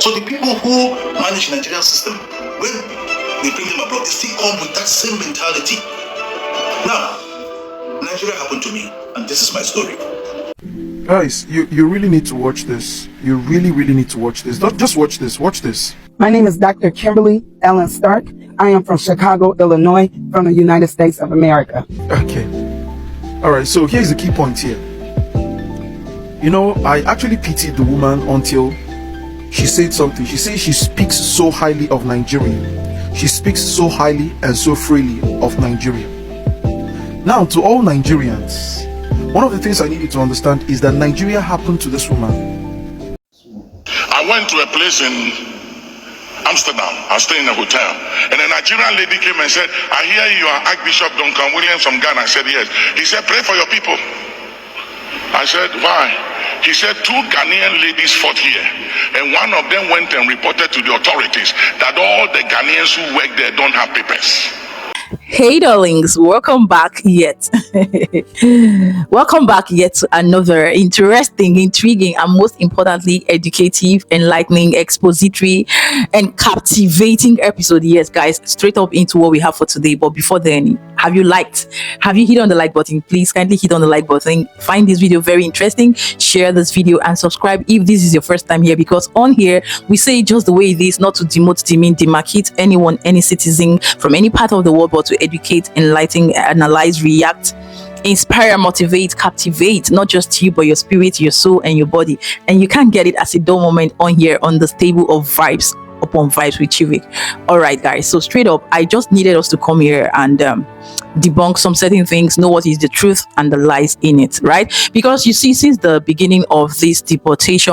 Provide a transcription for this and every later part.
So the people who manage the Nigerian system, when they bring them abroad, they still come with that same mentality. Now, Nigeria happened to me, and this is my story. Guys, you really need to watch this. You really need to watch this. Don't just watch this. Watch this. My name is Dr. Kimberly Ellen Stark. I am from Chicago, Illinois, from the United States of America. Okay. All right. So here's the key point here. You know, I actually pitied the woman until she said something. She said she speaks so highly of Nigeria. She speaks so highly and so freely of Nigeria. Now, to all Nigerians, one of the things I need you to understand is that Nigeria happened to this woman. I went to a place in Amsterdam. I was staying in a hotel, and a Nigerian lady came and said, "I hear you are Archbishop Duncan Williams from Ghana." I said, "Yes." He said, "Pray for your people." I said, "Why?" He said, "Two Ghanaian ladies fought here, and one of them went and reported to the authorities that all the Ghanaians who work there don't have papers." Hey darlings, welcome back yet welcome back yet to another interesting, intriguing, and most importantly educative, enlightening, expository, and captivating episode. Yes guys, straight up into what we have for today. But before then, have you hit on the like button? Please kindly hit on the like button. Find this video very interesting, share this video, and subscribe if this is your first time here, because on here we say just the way it is, not to demote, demean, demarcate anyone, any citizen from any part of the world, but to educate, enlighten, analyze, react, inspire, motivate, captivate, not just you but your spirit, your soul, and your body. And you can't get it as a dull moment on here on the stable of vibes upon vibes with Chivik. All right guys, so straight up, I just needed us to come here and debunk some certain things, know what is the truth and the lies in it, right? Because you see, since the beginning of this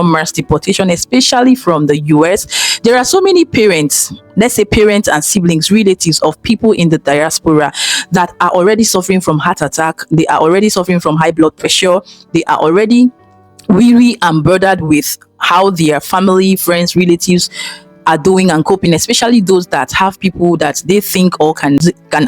mass deportation, especially from the US, there are so many parents, let's say parents and siblings, relatives of people in the diaspora that are already suffering from heart attack. They are already suffering from high blood pressure. They are already weary and burdened with how their family, friends, relatives are doing and coping, especially those that have people that they think or can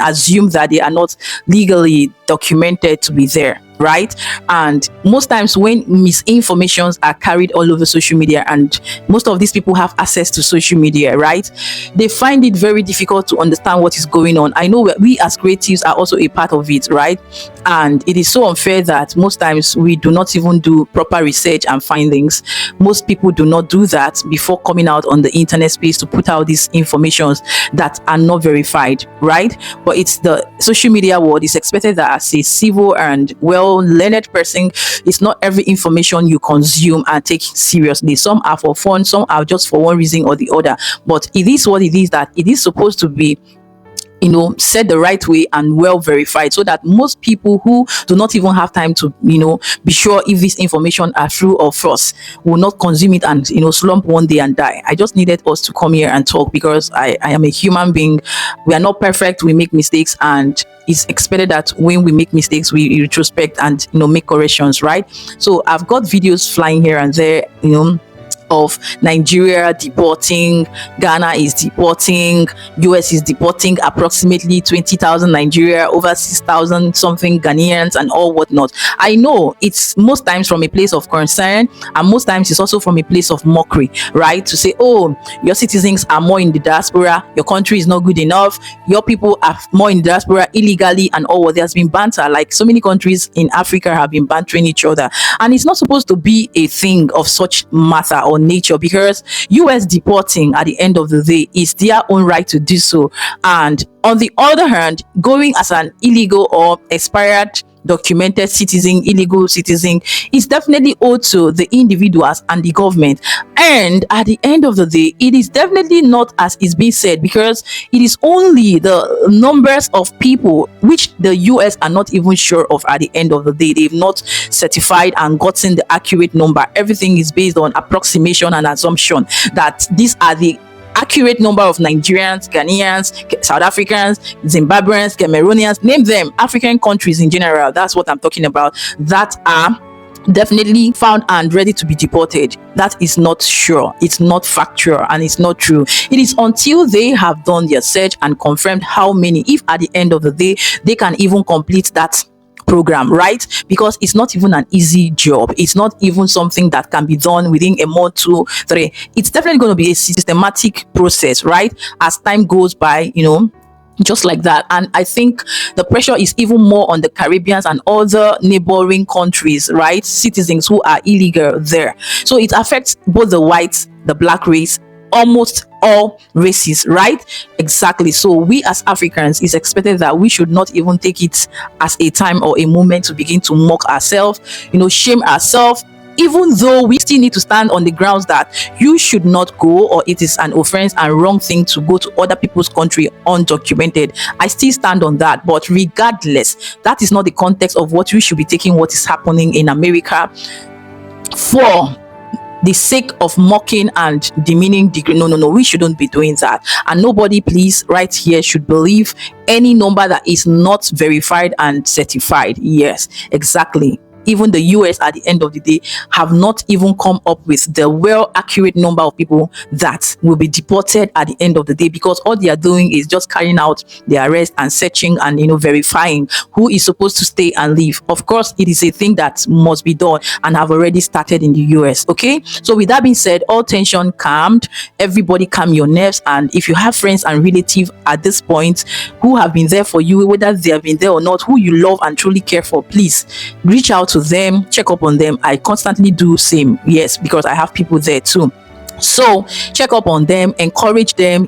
assume that they are not legally documented to be there, right? And most times when misinformations are carried all over social media, and most of these people have access to social media, right, they find it very difficult to understand what is going on. I know we as creatives are also a part of it, right? And it is so unfair that most times we do not even do proper research and findings. Most people do not do that before coming out on the internet space to put out these informations that are not verified, right? But it's the social media world. It's expected that as a civil and well-learned person, it's not every information you consume and take seriously. Some are for fun, some are just for one reason or the other. But it is what it is, that it is supposed to be, you know, said the right way and well verified, so that most people who do not even have time to, you know, be sure if this information are true or false will not consume it and, you know, slump one day and die. I just needed us to come here and talk, because I am a human being. We are not perfect, we make mistakes, and it's expected that when we make mistakes we retrospect and, you know, make corrections, right? So I've got videos flying here and there, you know, of Nigeria deporting, Ghana is deporting, US is deporting approximately 20,000 Nigeria, over 6,000 something Ghanaians and all whatnot. I know it's most times from a place of concern, and most times it's also from a place of mockery, right? To say, oh, your citizens are more in the diaspora, your country is not good enough, your people are more in the diaspora illegally and all. There's been banter, like so many countries in Africa have been bantering each other, and it's not supposed to be a thing of such matter or nature, because US deporting at the end of the day is their own right to do so. And on the other hand, going as an illegal or expired documented citizen, illegal citizen, is definitely owed to the individuals and the government. And at the end of the day, it is definitely not as is being said, because it is only the numbers of people which the US are not even sure of. At the end of the day, they've not certified and gotten the accurate number. Everything is based on approximation and assumption that these are the accurate number of Nigerians, Ghanaians, South Africans, Zimbabweans, Cameroonians, name them, African countries in general. That's what I'm talking about, that are definitely found and ready to be deported. That is not sure, it's not factual, and it's not true. It is until they have done their search and confirmed how many, if at the end of the day they can even complete that program, right? Because it's not even an easy job. It's not even something that can be done within a month, 2, 3. It's definitely going to be a systematic process, right? As time goes by, just like that. And I think the pressure is even more on the Caribbeans and other neighboring countries, right? Citizens who are illegal there. So it affects both the white, the black race, almost all races, right? Exactly. So we as Africans, it's expected that we should not even take it as a time or a moment to begin to mock ourselves, shame ourselves, even though we still need to stand on the grounds that you should not go, or it is an offense and wrong thing to go to other people's country undocumented. I still stand on that. But regardless, that is not the context of what we should be taking what is happening in America for the sake of mocking and demeaning degree. No, we shouldn't be doing that. And nobody, please, right here, should believe any number that is not verified and certified. Yes, exactly. Even the US at the end of the day have not even come up with the well accurate number of people that will be deported at the end of the day, because all they are doing is just carrying out the arrest and searching and verifying who is supposed to stay and leave. Of course, it is a thing that must be done and have already started in the US. Okay, so with that being said, all tension calmed, everybody calm your nerves. And if you have friends and relatives at this point who have been there for you, whether they have been there or not, who you love and truly care for, please reach out to them, check up on them. I constantly do same, yes, because I have people there too. So check up on them, encourage them,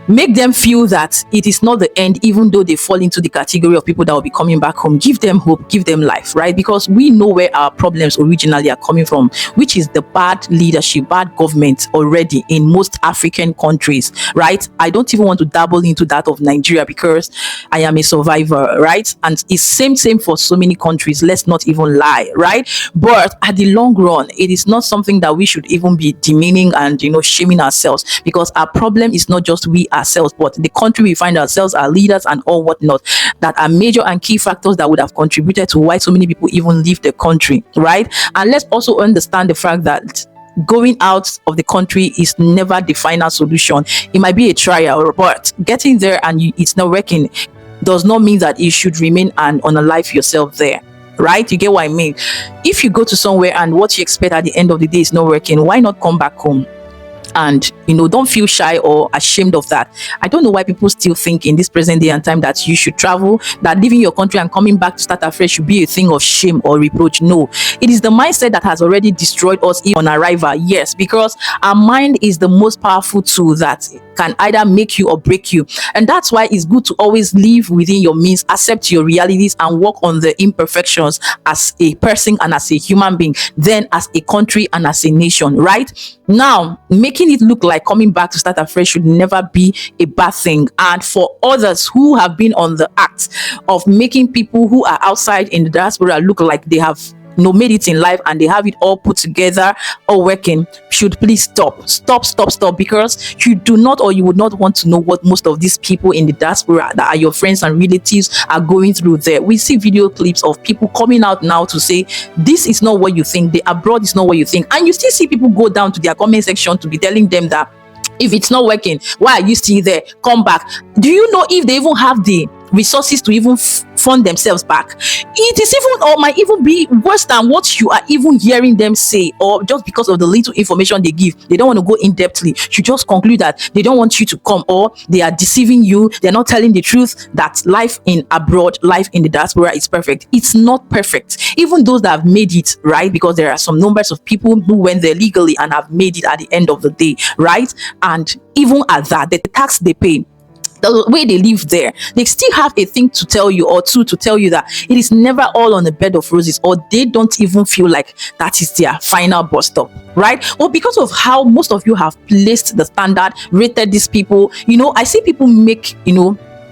make them feel that it is not the end, even though they fall into the category of people that will be coming back home. Give them hope, give them life, right? Because we know where our problems originally are coming from, which is the bad leadership, bad government already in most African countries, right? I don't even want to dabble into that of Nigeria because I am a survivor, right? And it's same for so many countries. Let's not even lie, right? But at the long run, it is not something that we should even be demeaning and shaming ourselves, because our problem is not just we ourselves, but the country we find ourselves, our leaders and all whatnot, that are major and key factors that would have contributed to why so many people even leave the country, right? And let's also understand the fact that going out of the country is never the final solution. It might be a trial, but getting there and it's not working does not mean that you should remain and unalive yourself there, right? You get what I mean? If you go to somewhere and what you expect at the end of the day is not working, why not come back home? And don't feel shy or ashamed of that. I don't know why people still think in this present day and time that you should travel, that leaving your country and coming back to start afresh should be a thing of shame or reproach. No, it is the mindset that has already destroyed us on arrival. Yes, because our mind is the most powerful tool that can either make you or break you. And that's why it's good to always live within your means, accept your realities, and work on the imperfections as a person and as a human being, then as a country and as a nation, right? Now, making it look like coming back to start afresh should never be a bad thing. And for others who have been on the act of making people who are outside in the diaspora look like they have made it in life and they have it all put together or working, should please stop, because you do not, or you would not want to know what most of these people in the diaspora that are your friends and relatives are going through there. We see video clips of people coming out now to say this is not what you think, the abroad is not what you think, and you still see people go down to their comment section to be telling them that if it's not working, why are you still there? Come back. Do you know if they even have the resources to even fund themselves back? It is even, or might even be worse than what you are even hearing them say, or just because of the little information they give, they don't want to go in depthly. You just conclude that they don't want you to come, or they are deceiving you. They're not telling the truth that life in abroad, life in the diaspora is perfect. It's not perfect. Even those that have made it, right? Because there are some numbers of people who went there legally and have made it at the end of the day, right? And even at that, the tax they pay, the way they live there, they still have a thing to tell you, or two to tell you that it is never all on a bed of roses, or they don't even feel like that is their final bus stop, right? Or because of how most of you have placed the standard, rated these people. I see people make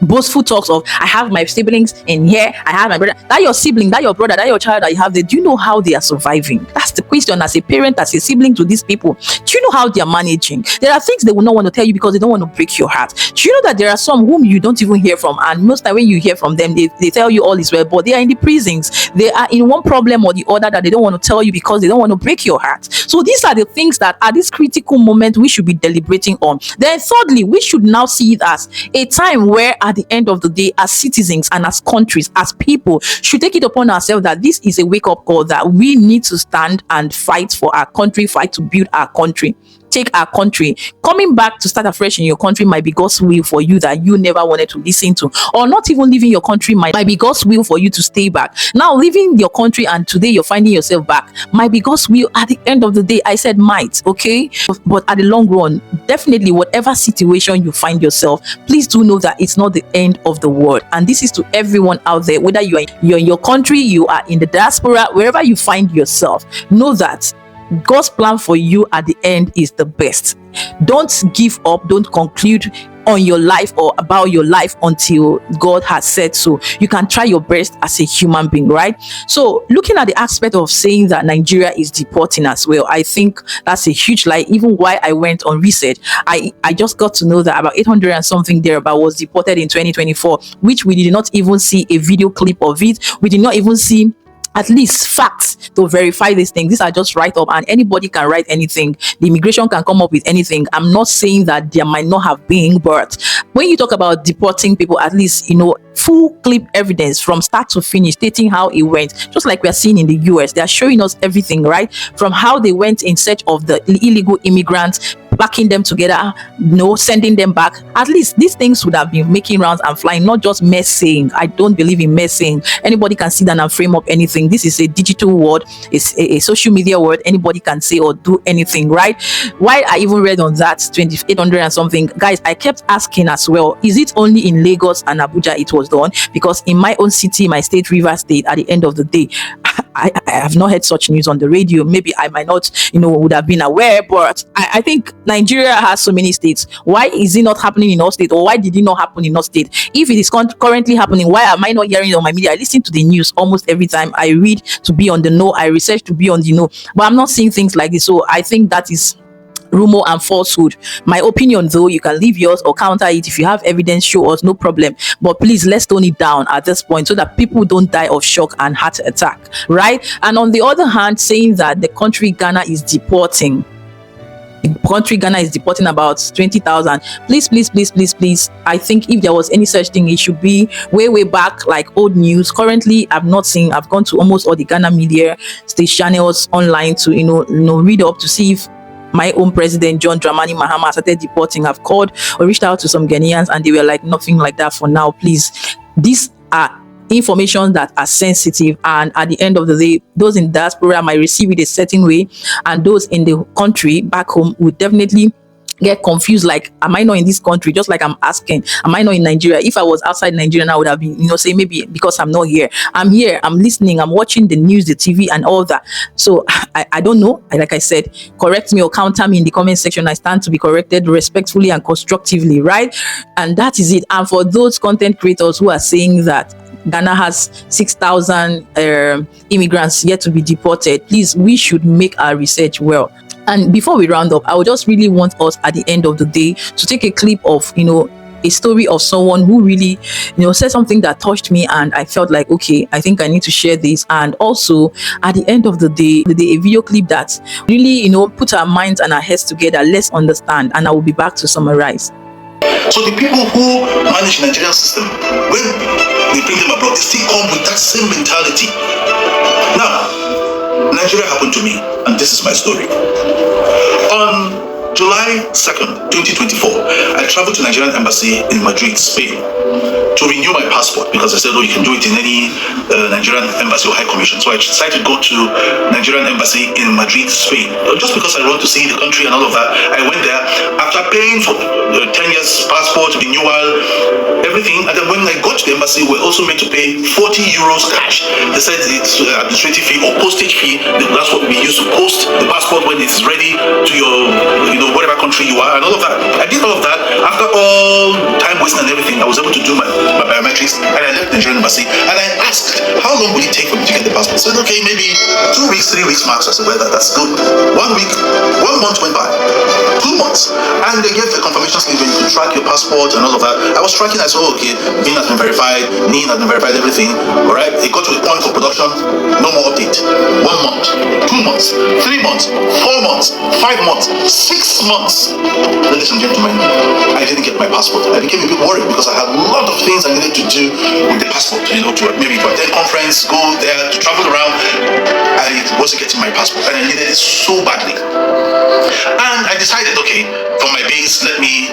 boastful talks of, I have my siblings in here, I have my brother. That your sibling, that your brother, that your child that you have there, do you know how they are surviving? That's the question. As a parent, as a sibling to these people, do you know how they are managing? There are things they will not want to tell you because they don't want to break your heart. Do you know that there are some whom you don't even hear from, and most time when you hear from them, they tell you all is well, but they are in the prisons. They are in one problem or the other that they don't want to tell you because they don't want to break your heart. So these are the things that at this critical moment we should be deliberating on. Then thirdly, we should now see it as a time where at the end of the day, as citizens and as countries, as people, should take it upon ourselves that this is a wake-up call, that we need to stand and fight for our country, fight to build our country, take our country. Coming back to start afresh in your country might be God's will for you that you never wanted to listen to, or not even leaving your country might be God's will for you to stay back. Now leaving your country and today you're finding yourself back might be God's will at the end of the day. I said might, okay, but at the long run, definitely whatever situation you find yourself, please do know that it's not the end of the world. And this is to everyone out there, whether you're in your country, you are in the diaspora, wherever you find yourself, know that God's plan for you at the end is the best. Don't give up. Don't conclude on your life or about your life until God has said so. You can try your best as a human being, right? So looking at the aspect of saying that Nigeria is deporting as well, I think that's a huge lie. Even while I went on research, I just got to know that about 800 and something thereabout was deported in 2024, which we did not even see a video clip of it. We did not even see at least facts to verify these things. These are just write up, and anybody can write anything. The immigration can come up with anything. I'm not saying that there might not have been, but when you talk about deporting people, at least, full clip evidence from start to finish stating how it went, just like we are seeing in the US. They are showing us everything, right? From how they went in search of the illegal immigrants, packing them together, sending them back. At least these things would have been making rounds and flying, not just messing. I don't believe in messing. Anybody can sit down and frame up anything. This is a digital world, it's a social media world. Anybody can say or do anything, right? Why I even read on that 2800 and something, guys, I kept asking as well, is it only in Lagos and Abuja it was done? Because in my own city, my state, Rivers State, at the end of the day, I have not heard such news on the radio. Maybe I might not, would have been aware, but I think Nigeria has so many states. Why is it not happening in all states, or why did it not happen in all states? If it is currently happening, why am I not hearing it on my media? I listen to the news almost every time. I read to be on the know. I research to be on the know, but I'm not seeing things like this. So I think that is rumor and falsehood. My opinion, though, you can leave yours or counter it. If you have evidence, show us, no problem. But please, let's tone it down at this point so that people don't die of shock and heart attack, right? And on the other hand, saying that the country Ghana is deporting. The country Ghana is deporting about 20,000. Please. I think if there was any such thing, it should be way back, like old news. Currently, I've not seen. I've gone to almost all the Ghana media state channels online to read up to see if my own president John Dramani Mahama started deporting. I've called or reached out to some Ghanaians and they were like, nothing like that for now, please. These are information that are sensitive, and at the end of the day, those in diaspora might receive it a certain way, and those in the country back home would definitely get confused, like, am I not in this country? Just like I'm asking, am I not in Nigeria? If I was outside Nigeria now, I would have been, say maybe because I'm not here. I'm here, I'm listening, I'm watching the news, the TV and all that. So I don't know. Like I said, correct me or counter me in the comment section. I stand to be corrected respectfully and constructively, right? And that is it. And for those content creators who are saying that Ghana has 6,000 immigrants yet to be deported, please, we should make our research well. And before we round up, I would just really want us at the end of the day to take a clip of, a story of someone who really, said something that touched me, and I felt like, okay, I think I need to share this. And also, at the end of the day, a video clip that really, put our minds and our heads together. Let's understand, and I will be back to summarize. So the people who manage the Nigerian system, when we bring them abroad, they still come with that same mentality. Now, Nigeria happened to me, and this is my story. On July 2nd, 2024, I traveled to Nigerian embassy in Madrid, Spain, to renew my passport, because I said, you can do it in any Nigerian embassy or high commission. So I decided to go to Nigerian embassy in Madrid, Spain, just because I want to see the country and all of that. I went there after paying for 10 years passport renewal, everything. And then when I got to the embassy, we're also made to pay 40 euros cash. They said it's administrative fee or postage fee. That's what we use to post the passport when it's ready to your, whatever country you are and all of that. I did all of that. After all time wasting and everything, I was able to do my biometrics, and I left the Nigerian embassy, and I asked, how long will it take for me to get the passport? So I said, okay, maybe 2 weeks, 3 weeks max. I said, well, that's good. 1 week, 1 month went by, 2 months, And they gave the confirmation slip where you could track your passport and all of that. I was tracking, I said, oh, okay, NIN has been verified, NIN has been verified, everything. All right, it got to the point of production, no more update. 1 month, 2 months, 3 months, 4 months, 5 months, 6 months. Ladies and gentlemen, I didn't get my passport. I became a bit worried because I had a lot of things I needed to do with the passport, you know, to maybe to attend conference, go there, to travel around. I wasn't getting my passport and I needed it so badly. And I decided, okay, from my base, let me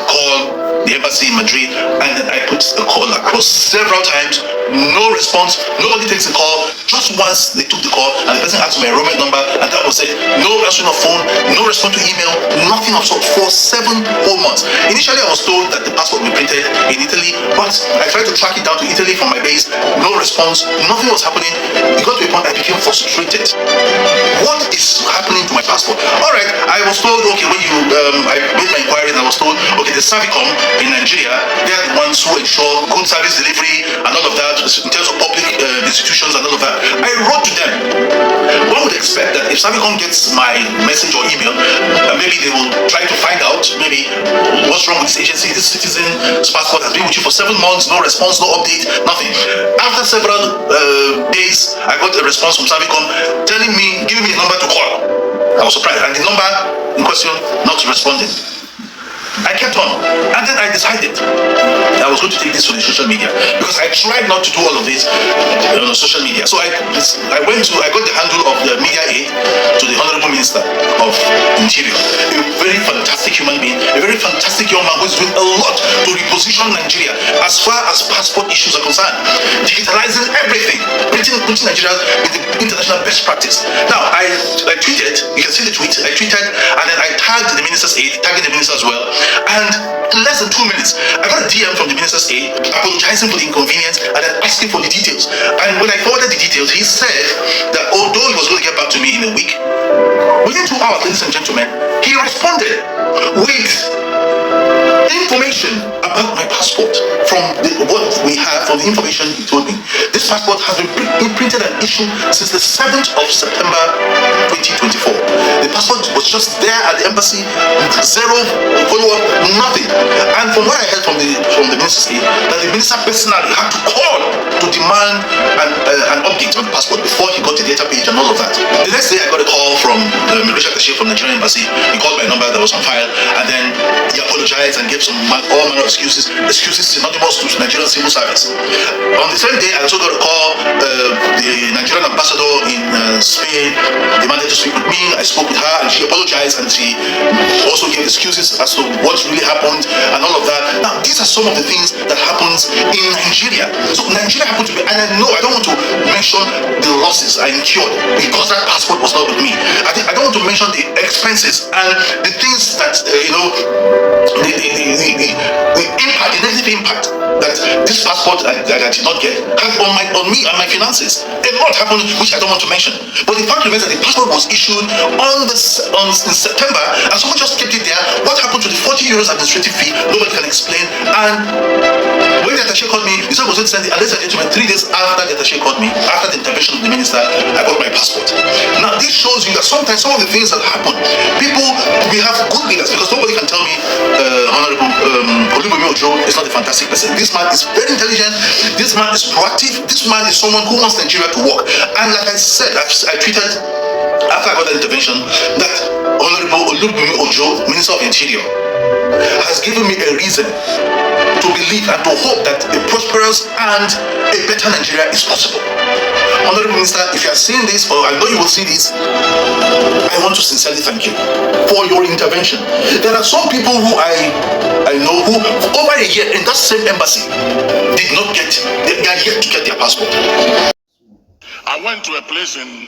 call the embassy in Madrid, and then I put the call across several times, no response, nobody takes the call. Just once they took the call and the person asked my enrollment number, and that was it. No answering of phone, no response to email, nothing of sort for 7 whole months. Initially I was told that the passport would be printed in Italy, but I tried to track it down to Italy from my base, no response, nothing was happening. It got to a point I became frustrated. What is happening to my passport? Alright, I was told, okay, when you I made my inquiry and I was told, okay, the Servicom in Nigeria, they are the ones who ensure good service delivery and all of that in terms of public institutions and all of that. I wrote to them. One would expect that if Servicom gets my message or email, maybe they will try to find out maybe what's wrong with this agency. This citizen's passport has been with you for 7 months, no response, no update, nothing. After several days, I got a response from Servicom telling me, giving me a number to call. I was surprised, and the number in question not responding. I kept on, and then I decided I was going to take this to the social media because I tried not to do all of this on social media. So I got the handle of the media aid to the Honorable Minister of Interior, a very fantastic human being, a very fantastic young man who is doing a lot to reposition Nigeria as far as passport issues are concerned, digitalizing everything, putting Nigeria in the international best practice. Now I tweeted, you can see the tweet, I tweeted, and then I tagged the minister's aid, tagging the minister as well. And in less than 2 minutes, I got a DM from the minister's aide apologizing for the inconvenience and then asking for the details. And when I forwarded the details, he said that although he was going to get back to me in a week, within 2 hours, ladies and gentlemen, he responded with information about my passport from what we have, from the information he told me. This passport has been printed and issued since the 7th of September 2024. The passport was just there at the embassy, zero follow-up, nothing. And from what I heard from the ministry, that the minister personally had to call to demand an update on the passport before he got the data page and all of that. The next day I got a call from the immigration attaché from the Nigerian embassy. He called my number that was on file, and then he apologized and gave all manner of excuses synonymous to Nigerian civil service. On the same day, I also got a call. The Nigerian ambassador in Spain demanded to speak with me. I spoke with her and she apologized, and she also gave excuses as to what really happened and all of that. Now, these are some of the things that happens in Nigeria. So Nigeria happened to be, and I know I don't want to mention the losses I incurred because that passport was not with me. I don't want to mention the expenses and the things that the impact, the negative impact that this passport that I did not get had on me and my finances. A lot happened which I don't want to mention. But the fact remains that the passport was issued in September, and someone just kept it there. What happened to the 40 euros administrative fee? Nobody can explain. And when the attaché called me, he said I was going to send it, and ladies and gentlemen, 3 days after the attaché called me, after the intervention of the minister, I got my passport. Now this shows you that sometimes some of the things that happen, we have good leaders, because nobody can tell me Honorable Olubunmi Ojo is not a fantastic person. This man is very intelligent, this man is proactive, this man is someone who wants Nigeria to work. And like I said, I tweeted after I got the intervention that Honorable Olubunmi Ojo, Minister of Interior, has given me a reason to believe and to hope that a prosperous and a better Nigeria is possible. Honorable Minister, if you are seeing this, or I know you will see this, I want to sincerely thank you for your intervention. There are some people who I know who, over a year in that same embassy, did not get, they are yet to get their passport. I went to a place in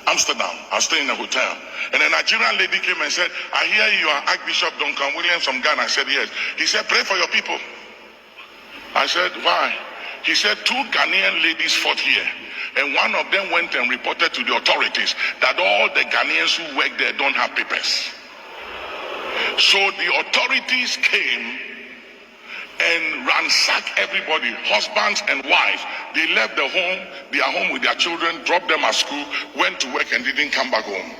Amsterdam. I was staying in a hotel, and a Nigerian lady came and said, I hear you are Archbishop Duncan Williams from Ghana. I said, yes. He said, pray for your people. I said, why? He said, 2 Ghanaian ladies fought here, and one of them went and reported to the authorities that all the Ghanaians who work there don't have papers. So the authorities came and ransacked everybody, husbands and wives. They left their home with their children, dropped them at school, went to work and didn't come back home.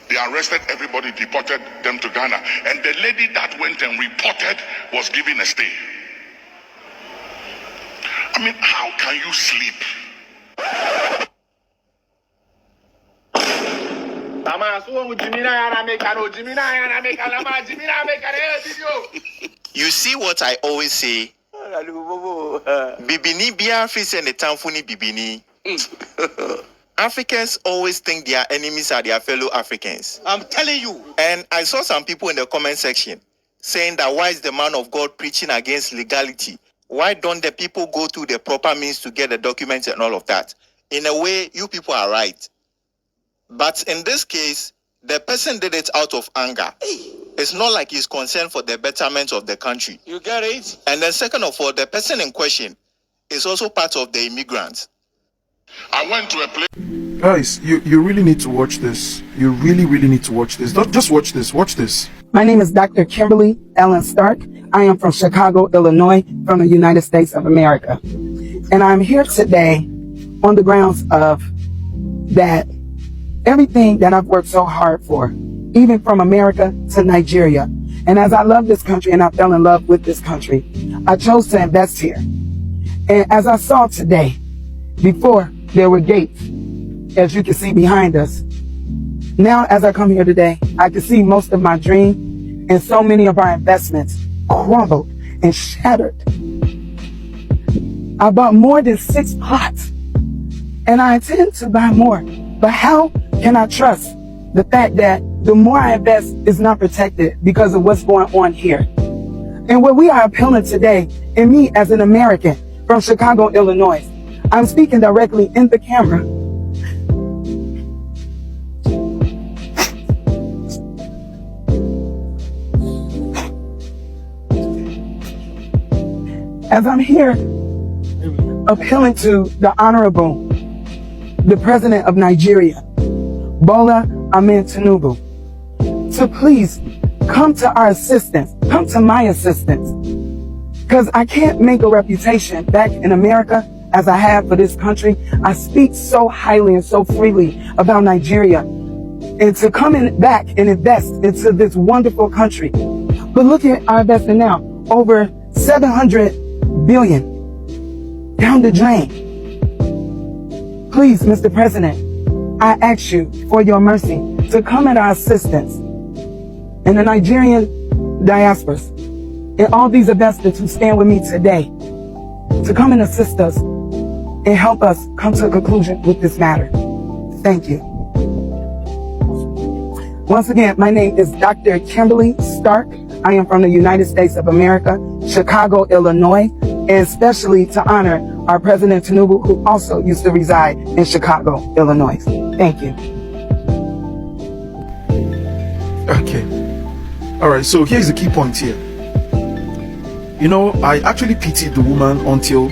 They arrested everybody, deported them to Ghana. And the lady that went and reported was given a stay. I mean, how can you sleep? You see what I always say? Bibini biya free send the tamfuni bibini. Africans always think their enemies are their fellow Africans. I'm telling you. And I saw some people in the comment section saying that why is the man of God preaching against legality? Why don't the people go through the proper means to get the documents and all of that? In a way, you people are right. But in this case, the person did it out of anger. It's not like he's concerned for the betterment of the country. You get it? And then second of all, the person in question is also part of the immigrants. I went to a place. Guys, you really need to watch this. You really need to watch this. Don't just watch this. Watch this. My name is Dr. Kimberly Ellen Stark. I am from Chicago, Illinois, from the United States of America. And I'm here today on the grounds of that everything that I've worked so hard for, even from America to Nigeria. And as I love this country and I fell in love with this country, I chose to invest here. And as I saw today, before there were gates, as you can see behind us. Now, as I come here today, I can see most of my dream and so many of our investments crumbled and shattered. I bought more than 6 plots and I intend to buy more. But how can I trust the fact that the more I invest is not protected because of what's going on here? And what we are appealing today, and me as an American from Chicago, Illinois, I'm speaking directly in the camera. As I'm here appealing to the Honorable, the President of Nigeria, Bola Ahmed Tinubu, to please come to our assistance, come to my assistance, because I can't make a reputation back in America as I have for this country. I speak so highly and so freely about Nigeria, and to come in back and invest into this wonderful country. But look at our investment now, over 700 billion down the drain. Please, Mr. President, I ask you for your mercy to come at our assistance and the Nigerian diasporas and all these investors who stand with me today to come and assist us and help us come to a conclusion with this matter. Thank you. Once again, my name is Dr. Kimberly Stark. I am from the United States of America, Chicago, Illinois, and especially to honor our President Tinubu, who also used to reside in Chicago, Illinois. Thank you. Okay. All right. So here's the key point here. You know, I actually pitied the woman until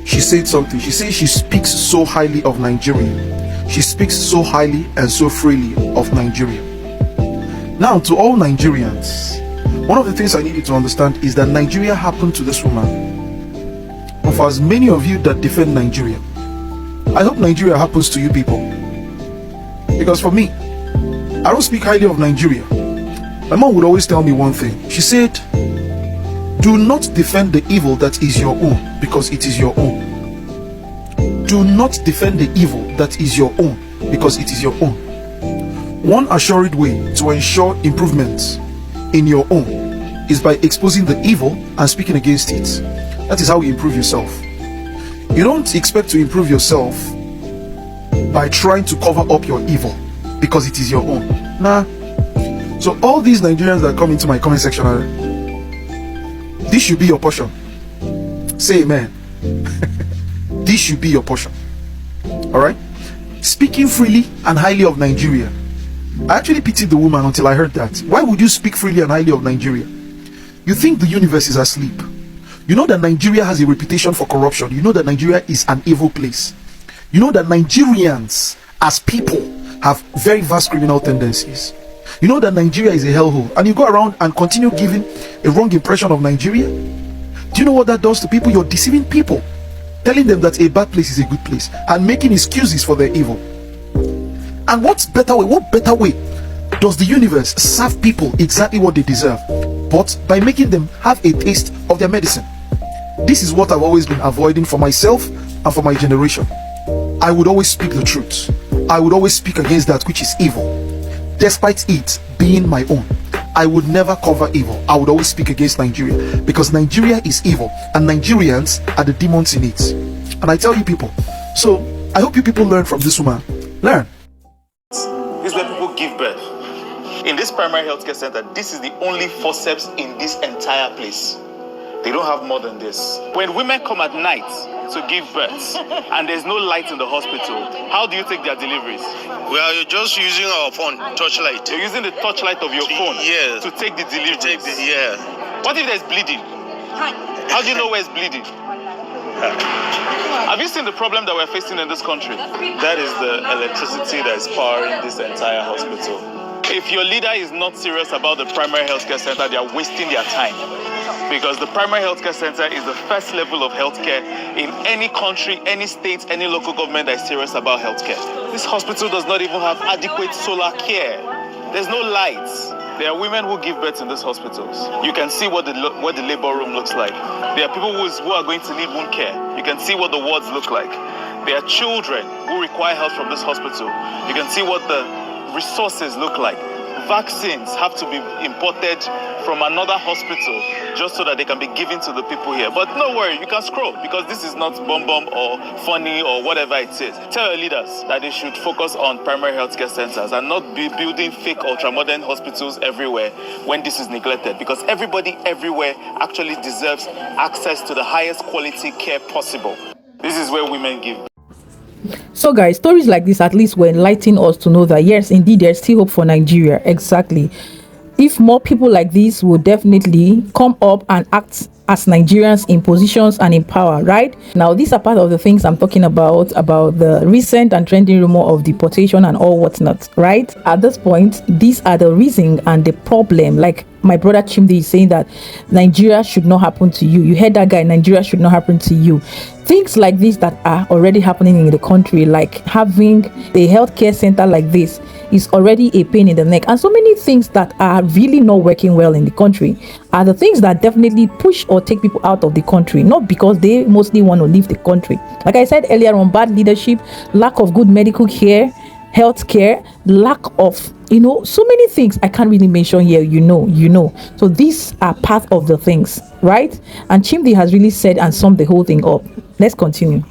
she said something. She says she speaks so highly of Nigeria. She speaks so highly and so freely of Nigeria. Now, to all Nigerians, one of the things I need you to understand is that Nigeria happened to this woman. And for as many of you that defend Nigeria, I hope Nigeria happens to you people. Because for me, I don't speak highly of Nigeria. My mom would always tell me one thing. She said, do not defend the evil that is your own, because it is your own. Do not defend the evil that is your own, because it is your own. One assured way to ensure improvements in your own is by exposing the evil and speaking against it. That is how you improve yourself. You don't expect to improve yourself by trying to cover up your evil because it is your own. Nah. So all these Nigerians that come into my comment section, this should be your portion. Say amen. This should be your portion. Alright? Speaking freely and highly of Nigeria. I actually pitied the woman until I heard that. Why would you speak freely and highly of Nigeria? You think the universe is asleep. You know that Nigeria has a reputation for corruption. You know that Nigeria is an evil place. You know that Nigerians as people have very vast criminal tendencies. You know that Nigeria is a hellhole, and you go around and continue giving a wrong impression of Nigeria. Do you know what that does to people? You're deceiving people, telling them that a bad place is a good place and making excuses for their evil. And what better way Does the universe serve people exactly what they deserve, but by making them have a taste of their medicine? This is what I've always been avoiding for myself and for my generation. I would always speak the truth. I would always speak against that which is evil, despite it being my own. I would never cover evil. I would always speak against Nigeria, because Nigeria is evil and Nigerians are the demons in it. And I tell you people, so I hope you people learn from this woman. Learn. This is where people give birth. In this primary healthcare center, this is the only forceps in this entire place. They don't have more than this. When women come at night to give birth and there's no light in the hospital, how do you take their deliveries? Well, you're just using our phone, torchlight. You're using the torchlight of your phone to take the deliveries. What if there's bleeding? How do you know where it's bleeding? Have you seen the problem that we're facing in this country? That is the electricity that is powering this entire hospital. If your leader is not serious about the primary healthcare center, they are wasting their time. Because the primary healthcare center is the first level of healthcare in any country, any state, any local government that is serious about healthcare. This hospital does not even have adequate solar care. There's no lights. There are women who give birth in these hospitals. You can see what the labor room looks like. There are people who are going to need wound care. You can see what the wards look like. There are children who require help from this hospital. You can see what the resources look like. Vaccines have to be imported from another hospital just so that they can be given to the people here. But no worry, you can scroll, because this is not bomb or funny or whatever it is. Tell your leaders that they should focus on primary healthcare centers and not be building fake ultramodern hospitals everywhere when this is neglected, because everybody everywhere actually deserves access to the highest quality care possible. This is where women give. So guys, stories like this at least will enlighten us to know that yes, indeed, there's still hope for Nigeria. Exactly. If more people like this will definitely come up and act as Nigerians in positions and in power, right? Now, these are part of the things I'm talking about the recent and trending rumor of deportation and all whatnot, right? At this point, these are the reason and the problem. Like my brother Chimdi is saying that Nigeria should not happen to you. You heard that guy, Nigeria should not happen to you. Things like this that are already happening in the country, like having a healthcare center like this, is already a pain in the neck. And so many things that are really not working well in the country are the things that definitely push or take people out of the country, not because they mostly want to leave the country. Like I said earlier on, bad leadership, lack of good medical care, healthcare, lack of so many things I can't really mention here. So these are part of the things, right? And Chimdi has really said and summed the whole thing up. Let's continue.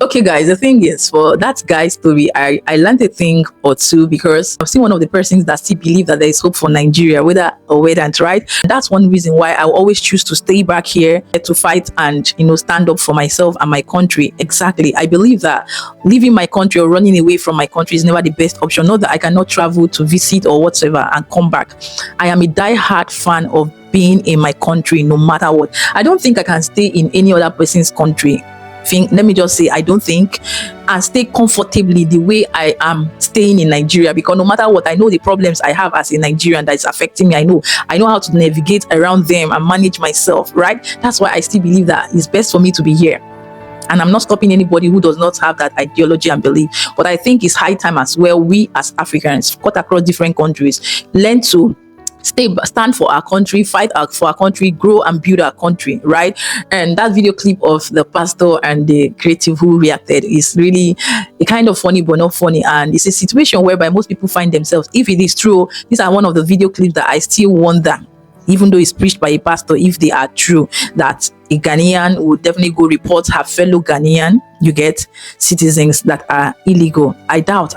Okay guys, the thing is, for that guy's story, I learned a thing or two, because I've seen one of the persons that still believe that there is hope for Nigeria, whether or whether, right? That's one reason why I will always choose to stay back here to fight and stand up for myself and my country. Exactly. I believe that leaving my country or running away from my country is never the best option. Not that I cannot travel to visit or whatever and come back. I am a die-hard fan of being in my country no matter what. I don't think I can stay in any other person's country. Let me just say, I don't think, and stay comfortably the way I am staying in Nigeria, because no matter what, I know the problems I have as a Nigerian that is affecting me. I know how to navigate around them and manage myself, right? That's why I still believe that it's best for me to be here. And I'm not stopping anybody who does not have that ideology and belief. But I think it's high time as well, we as Africans, cut across different countries, learn to stand for our country, fight for our country, grow and build our country, right? And that video clip of the pastor and the creative who reacted is really a kind of funny but not funny, and it's a situation whereby most people find themselves. If it is true, these are one of the video clips that I still wonder, even though it's preached by a pastor, if they are true, that a Ghanaian would definitely go report her fellow Ghanaian, you get, citizens that are illegal. I doubt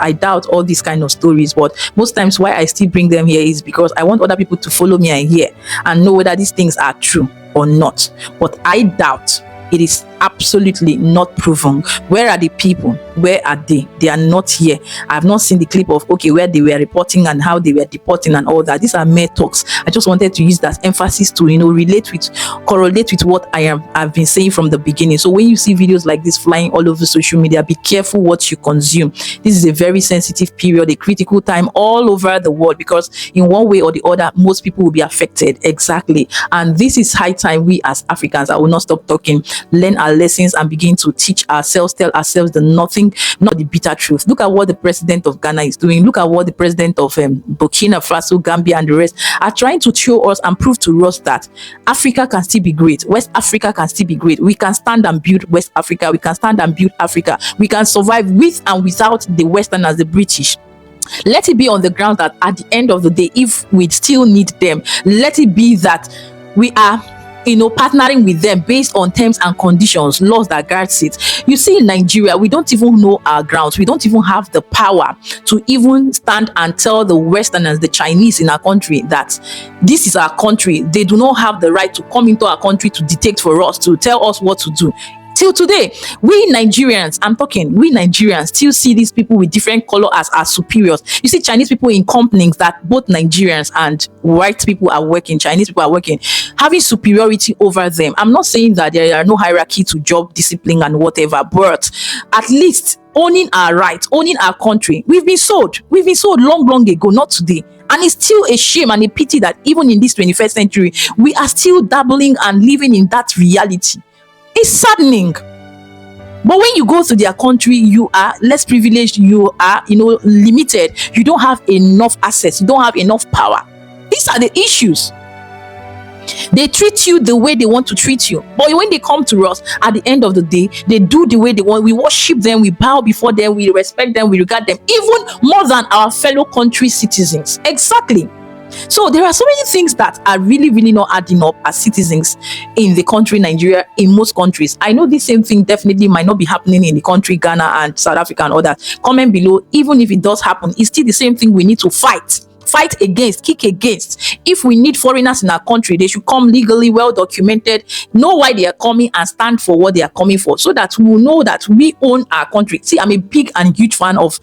all these kind of stories, but most times why I still bring them here is because I want other people to follow me and hear and know whether these things are true or not. But I doubt. It is absolutely not proven. Where are the people? Where are they? They are not here. I have not seen the clip of where they were reporting and how they were deporting and all that. These are mere talks. I just wanted to use that emphasis to correlate with what I've been saying from the beginning. So when you see videos like this flying all over social media, be careful what you consume. This is a very sensitive period, a critical time all over the world, because in one way or the other, most people will be affected. Exactly. And this is high time we as Africans, I will not stop talking, learn our our lessons and begin to teach ourselves, tell ourselves the nothing, not the bitter truth. Look at what the president of Ghana is doing. Look at what the president of Burkina Faso, Gambia, and the rest are trying to show us and prove to us that Africa can still be great. West Africa can still be great. We can stand and build West Africa. We can stand and build Africa. We can survive with and without the Westerners, the British. Let it be on the ground that at the end of the day, if we still need them, let it be that we are partnering with them based on terms and conditions, laws that guards it. You see, in Nigeria, we don't even know our grounds. We don't even have the power to even stand and tell the Westerners, the Chinese in our country, that this is our country. They do not have the right to come into our country to dictate for us, to tell us what to do. Till today, we Nigerians, we Nigerians still see these people with different color as superiors. You see Chinese people in companies that both Nigerians and white people are working, Chinese people are working, having superiority over them. I'm not saying that there are no hierarchy to job discipline and whatever, but at least owning our rights, owning our country. We've been sold long ago, not today. And it's still a shame and a pity that even in this 21st century, we are still dabbling and living in that reality. It's saddening. But when you go to their country, you are less privileged, you are, limited. You don't have enough access, you don't have enough power. These are the issues. They treat you the way they want to treat you. But when they come to us, at the end of the day, they do the way they want. We worship them, we bow before them, we respect them, we regard them, even more than our fellow country citizens. Exactly. So there are so many things that are really, really not adding up as citizens in the country Nigeria, in most countries. I know this same thing definitely might not be happening in the country Ghana and South Africa and others. Comment below. Even if it does happen, it's still the same thing we need to fight against, kick against. If we need foreigners in our country, they should come legally, well documented, know why they are coming and stand for what they are coming for, so that we will know that we own our country. See, I'm a big and huge fan of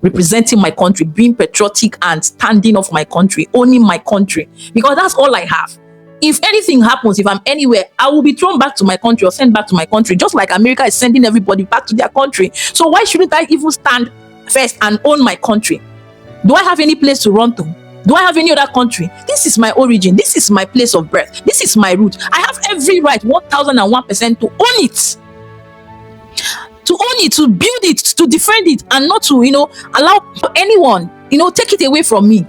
representing my country, being patriotic and standing up for my country, owning my country, because that's all I have. If anything happens, if I'm anywhere, I will be thrown back to my country or sent back to my country, just like America is sending everybody back to their country. So why shouldn't I even stand first and own my country? Do I have any place to run to? Do I have any other country? This is my origin. This is my place of birth. This is my root. I have every right, 1001%, to own it. To own it, to build it, to defend it, and not to, allow anyone, take it away from me.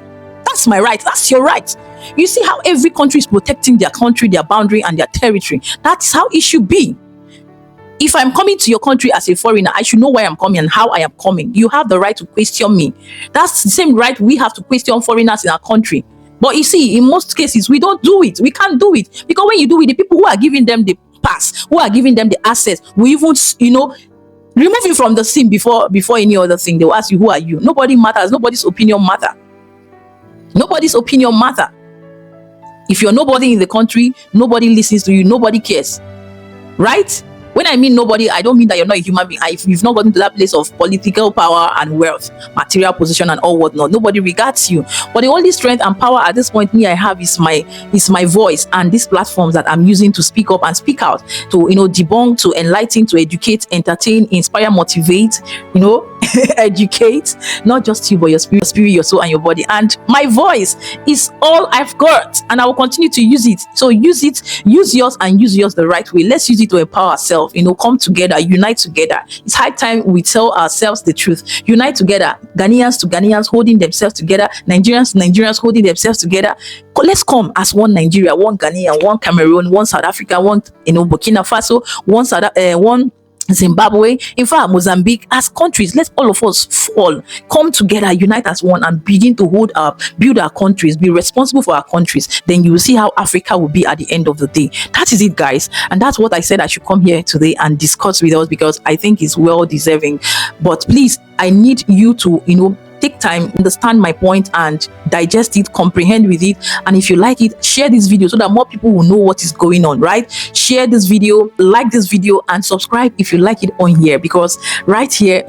That's my right. That's your right. You see how every country is protecting their country, their boundary, and their territory. That's how it should be. If I'm coming to your country as a foreigner, I should know why I'm coming and how I am coming. You have the right to question me. That's the same right we have to question foreigners in our country. But you see, in most cases, we don't do it. We can't do it. Because when you do it, the people who are giving them the pass, who are giving them the access, will even, remove you from the scene before any other thing. They will ask you, who are you? Nobody matters. Nobody's opinion matter. Nobody's opinion matter. If you're nobody in the country, nobody listens to you. Nobody cares. Right? When I mean nobody, I don't mean that you're not a human being. If you've not gotten to that place of political power and wealth, material position and all whatnot, nobody regards you. But the only strength and power at this point I have is my voice and these platforms that I'm using to speak up and speak out, to debunk, to enlighten, to educate, entertain, inspire, motivate, educate, not just you, but your spirit, your soul, and your body. And my voice is all I've got, and I will continue to use it. So use it, use yours, and use yours the right way. Let's use it to empower ourselves. Come together, unite together. It's high time we tell ourselves the truth. Unite together. Ghanaians to Ghanaians holding themselves together. Nigerians to Nigerians holding themselves together. Let's come as one Nigeria, one Ghanaian, one Cameroon, one South Africa, one Burkina Faso, one Zimbabwe, in fact Mozambique, as countries. Let all of us come together, unite as one, and begin to build our countries, be responsible for our countries. Then you will see how Africa will be at the end of the day. That is it, guys, and that's what I said I should come here today and discuss with us, because I think it's well deserving. But please, I need you to take time, understand my point, and digest it, comprehend with it. And if you like it, share this video so that more people will know what is going on, right? Share this video, like this video, and subscribe if you like it on here, because right here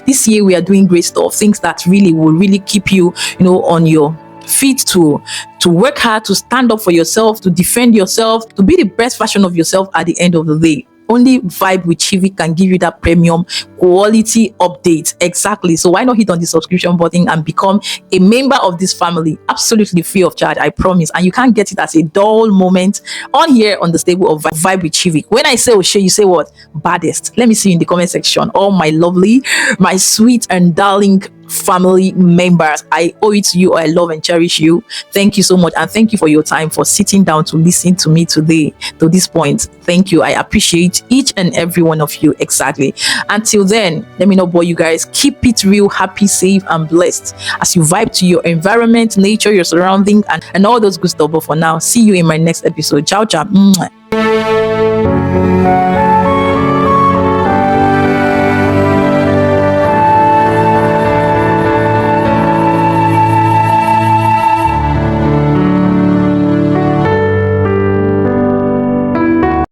this year we are doing great stuff, things that really will really keep you on your feet, to work hard, to stand up for yourself, to defend yourself, to be the best version of yourself at the end of the day. Only Vibe with Chivi can give you that premium quality update. Exactly. So why not hit on the subscription button and become a member of this family? Absolutely free of charge, I promise. And you can't get it as a dull moment on here on the stable of Vibe with Chivi. When I say Oshe, you say what? Baddest. Let me see you in the comment section. All my lovely, my sweet and darling family members, I owe it to you. I love and cherish you. Thank you so much, and thank you for your time, for sitting down to listen to me today to this point. Thank you. I appreciate each and every one of you. Exactly. Until then, let me not bore you guys. Keep it real, happy, safe, and blessed as you vibe to your environment, nature, your surrounding, and all those good stuff. But for now, see you in my next episode. Ciao ciao. Mwah.